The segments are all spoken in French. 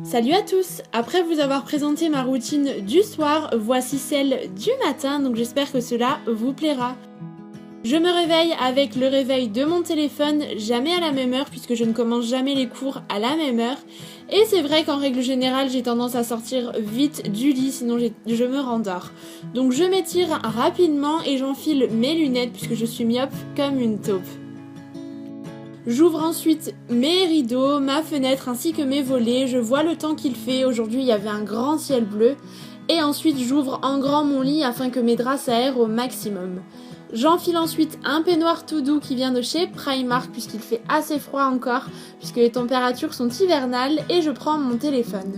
Salut à tous! Après vous avoir présenté ma routine du soir, voici celle du matin, donc j'espère que cela vous plaira. Je me réveille avec le réveil de mon téléphone, jamais à la même heure puisque je ne commence jamais les cours à la même heure. Et c'est vrai qu'en règle générale, j'ai tendance à sortir vite du lit, sinon je me rendors. Donc je m'étire rapidement et j'enfile mes lunettes puisque je suis myope comme une taupe. J'ouvre ensuite mes rideaux, ma fenêtre ainsi que mes volets, je vois le temps qu'il fait, aujourd'hui il y avait un grand ciel bleu, et ensuite j'ouvre en grand mon lit afin que mes draps s'aèrent au maximum. J'enfile ensuite un peignoir tout doux qui vient de chez Primark puisqu'il fait assez froid encore, puisque les températures sont hivernales, et je prends mon téléphone.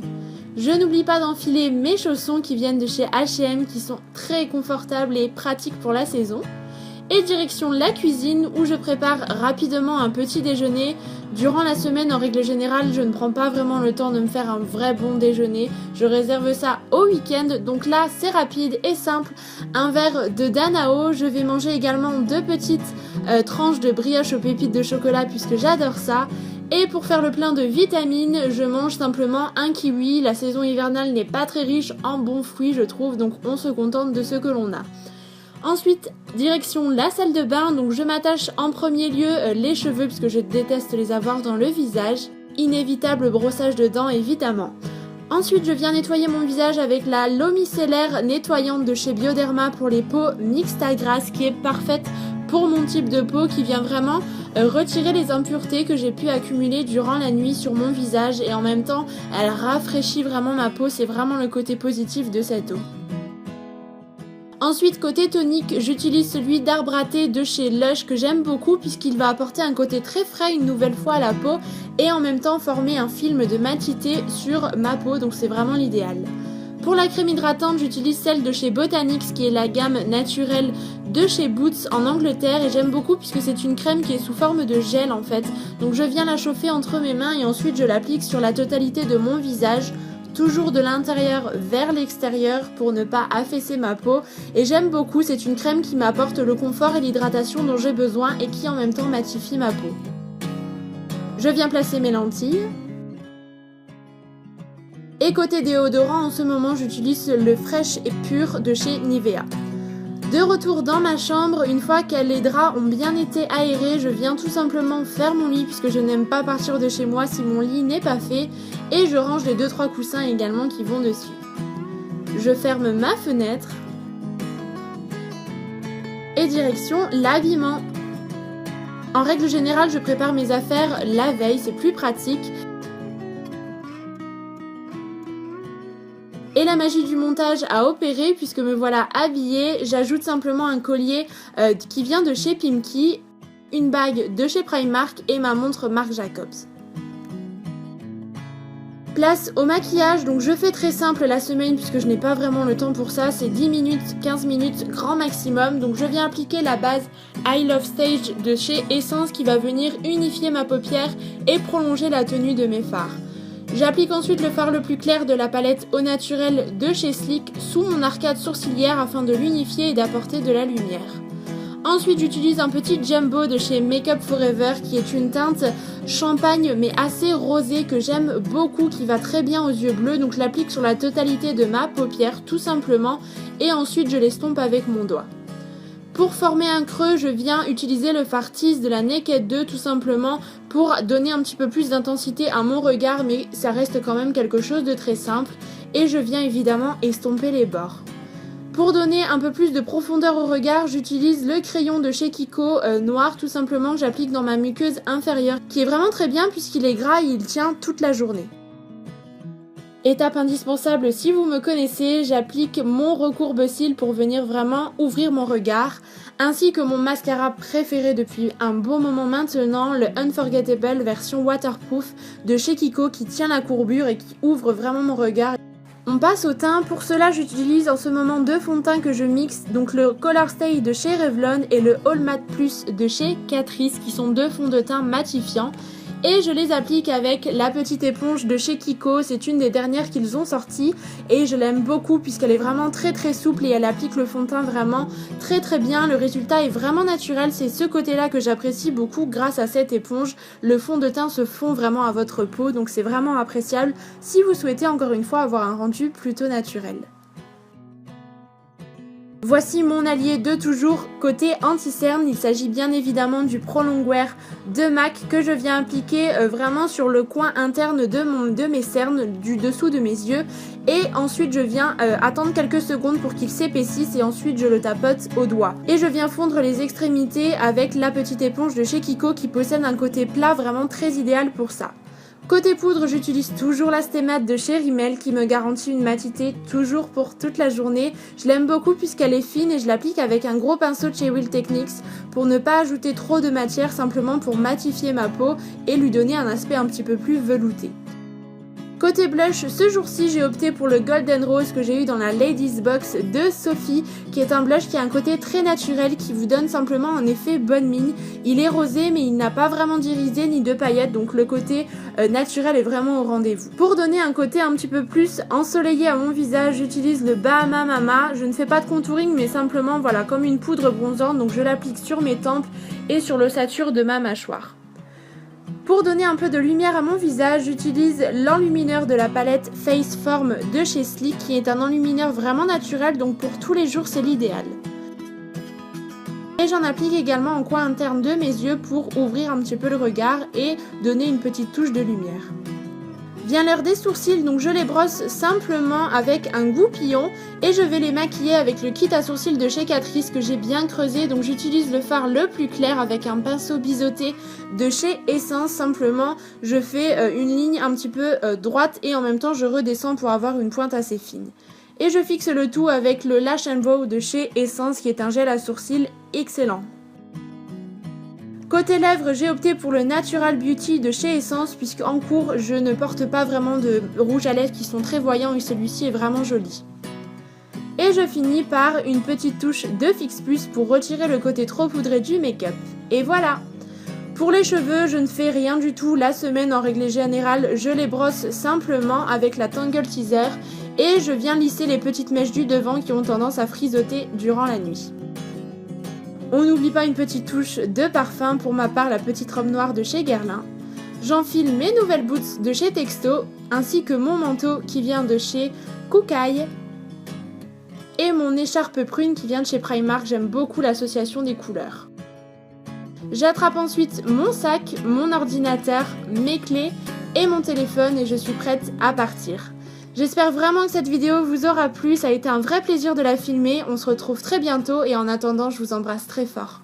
Je n'oublie pas d'enfiler mes chaussons qui viennent de chez H&M qui sont très confortables et pratiques pour la saison. Et direction la cuisine où je prépare rapidement un petit déjeuner. Durant la semaine, en règle générale, je ne prends pas vraiment le temps de me faire un vrai bon déjeuner. Je réserve ça au week-end, donc là c'est rapide et simple. Un verre de Danao, je vais manger également 2 petites tranches de brioche aux pépites de chocolat puisque j'adore ça. Et pour faire le plein de vitamines, je mange simplement un kiwi. La saison hivernale n'est pas très riche en bons fruits je trouve, donc on se contente de ce que l'on a. Ensuite, direction la salle de bain, donc je m'attache en premier lieu les cheveux puisque je déteste les avoir dans le visage. Inévitable brossage de dents évidemment. Ensuite, je viens nettoyer mon visage avec la L'eau micellaire nettoyante de chez Bioderma pour les peaux mixtes à grasse qui est parfaite pour mon type de peau, qui vient vraiment retirer les impuretés que j'ai pu accumuler durant la nuit sur mon visage, et en même temps elle rafraîchit vraiment ma peau, c'est vraiment le côté positif de cette eau. Ensuite, côté tonique, j'utilise celui d'arbre à thé de chez Lush que j'aime beaucoup puisqu'il va apporter un côté très frais une nouvelle fois à la peau et en même temps former un film de matité sur ma peau, donc c'est vraiment l'idéal. Pour la crème hydratante, j'utilise celle de chez Botanix qui est la gamme naturelle de chez Boots en Angleterre, et j'aime beaucoup puisque c'est une crème qui est sous forme de gel en fait. Donc je viens la chauffer entre mes mains et ensuite je l'applique sur la totalité de mon visage. Toujours de l'intérieur vers l'extérieur pour ne pas affaisser ma peau, et j'aime beaucoup, c'est une crème qui m'apporte le confort et l'hydratation dont j'ai besoin et qui en même temps matifie ma peau. Je viens placer mes lentilles. Et côté déodorant, en ce moment j'utilise le Fresh et Pur de chez Nivea. De retour dans ma chambre, une fois que les draps ont bien été aérés, je viens tout simplement faire mon lit puisque je n'aime pas partir de chez moi si mon lit n'est pas fait, et je range les 2-3 coussins également qui vont dessus. Je ferme ma fenêtre et direction l'habillement. En règle générale, je prépare mes affaires la veille, c'est plus pratique. Et la magie du montage a opéré puisque me voilà habillée. J'ajoute simplement un collier qui vient de chez Pimki, une bague de chez Primark et ma montre Marc Jacobs. Place au maquillage, donc je fais très simple la semaine puisque je n'ai pas vraiment le temps pour ça, c'est 10 minutes, 15 minutes grand maximum. Donc je viens appliquer la base I Love Stage de chez Essence qui va venir unifier ma paupière et prolonger la tenue de mes fards. J'applique ensuite le fard le plus clair de la palette Au Naturel de chez Sleek sous mon arcade sourcilière afin de l'unifier et d'apporter de la lumière. Ensuite, j'utilise un petit jumbo de chez Makeup Forever qui est une teinte champagne mais assez rosée que j'aime beaucoup, qui va très bien aux yeux bleus. Donc je l'applique sur la totalité de ma paupière tout simplement et ensuite je l'estompe avec mon doigt. Pour former un creux, je viens utiliser le fard Tease de la Naked 2 tout simplement pour donner un petit peu plus d'intensité à mon regard, mais ça reste quand même quelque chose de très simple, et je viens évidemment estomper les bords. Pour donner un peu plus de profondeur au regard, j'utilise le crayon de chez Kiko noir tout simplement que j'applique dans ma muqueuse inférieure, qui est vraiment très bien puisqu'il est gras et il tient toute la journée. Étape indispensable si vous me connaissez, j'applique mon recourbe-cils pour venir vraiment ouvrir mon regard, ainsi que mon mascara préféré depuis un bon moment maintenant, le Unforgettable version waterproof de chez Kiko qui tient la courbure et qui ouvre vraiment mon regard. On passe au teint, pour cela j'utilise en ce moment 2 fonds de teint que je mixe, donc le Color Stay de chez Revlon et le All Matte Plus de chez Catrice qui sont 2 fonds de teint matifiants. Et je les applique avec la petite éponge de chez Kiko, c'est une des dernières qu'ils ont sorties et je l'aime beaucoup puisqu'elle est vraiment très souple et elle applique le fond de teint vraiment très bien. Le résultat est vraiment naturel, c'est ce côté-là que j'apprécie beaucoup grâce à cette éponge. Le fond de teint se fond vraiment à votre peau, donc c'est vraiment appréciable si vous souhaitez encore une fois avoir un rendu plutôt naturel. Voici mon allié de toujours côté anti-cerne, il s'agit bien évidemment du Pro Longwear de MAC que je viens appliquer vraiment sur le coin interne de mes cernes, du dessous de mes yeux, et ensuite je viens attendre quelques secondes pour qu'il s'épaississe et ensuite je le tapote au doigt. Et je viens fondre les extrémités avec la petite éponge de chez Kiko qui possède un côté plat vraiment très idéal pour ça. Côté poudre, j'utilise toujours la Stemmat de chez Rimmel qui me garantit une matité toujours pour toute la journée. Je l'aime beaucoup puisqu'elle est fine et je l'applique avec un gros pinceau de chez Will Techniques pour ne pas ajouter trop de matière, simplement pour matifier ma peau et lui donner un aspect un petit peu plus velouté. Côté blush, ce jour-ci j'ai opté pour le Golden Rose que j'ai eu dans la Ladies Box de Sophie, qui est un blush qui a un côté très naturel qui vous donne simplement un effet bonne mine. Il est rosé mais il n'a pas vraiment d'irisé ni de paillettes, donc le côté naturel est vraiment au rendez-vous. Pour donner un côté un petit peu plus ensoleillé à mon visage, j'utilise le Bahama Mama. Je ne fais pas de contouring mais simplement voilà comme une poudre bronzante, donc je l'applique sur mes tempes et sur l'ossature de ma mâchoire. Pour donner un peu de lumière à mon visage, j'utilise l'enlumineur de la palette Face Form de chez Sleek qui est un enlumineur vraiment naturel, donc pour tous les jours c'est l'idéal. Et j'en applique également en coin interne de mes yeux pour ouvrir un petit peu le regard et donner une petite touche de lumière. Vient l'heure des sourcils, donc je les brosse simplement avec un goupillon et je vais les maquiller avec le kit à sourcils de chez Catrice que j'ai bien creusé. Donc j'utilise le fard le plus clair avec un pinceau biseauté de chez Essence. Simplement je fais une ligne un petit peu droite et en même temps je redescends pour avoir une pointe assez fine. Et je fixe le tout avec le Lash and Brow de chez Essence qui est un gel à sourcils excellent. Côté lèvres, j'ai opté pour le Natural Beauty de chez Essence puisque en cours je ne porte pas vraiment de rouge à lèvres qui sont très voyants et celui-ci est vraiment joli. Et je finis par une petite touche de Fix Plus pour retirer le côté trop poudré du make-up. Et voilà! Pour les cheveux, je ne fais rien du tout la semaine en règle générale, je les brosse simplement avec la Tangle Teaser et je viens lisser les petites mèches du devant qui ont tendance à frisoter durant la nuit. On n'oublie pas une petite touche de parfum, pour ma part la petite robe noire de chez Guerlain. J'enfile mes nouvelles boots de chez Texto, ainsi que mon manteau qui vient de chez Kookai. Et mon écharpe prune qui vient de chez Primark, j'aime beaucoup l'association des couleurs. J'attrape ensuite mon sac, mon ordinateur, mes clés et mon téléphone et je suis prête à partir. J'espère vraiment que cette vidéo vous aura plu, ça a été un vrai plaisir de la filmer, on se retrouve très bientôt et en attendant je vous embrasse très fort.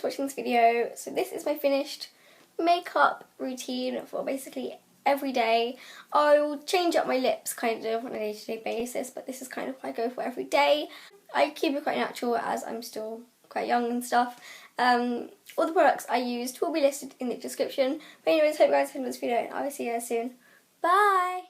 for watching this video. So this is my finished makeup routine for basically every day. I will change up my lips kind of on a day-to-day basis, but this is kind of what I go for every day. I keep it quite natural as I'm still quite young and stuff. All the products I used will be listed in the description. But anyways, hope you guys enjoyed this video and I will see you guys soon. Bye!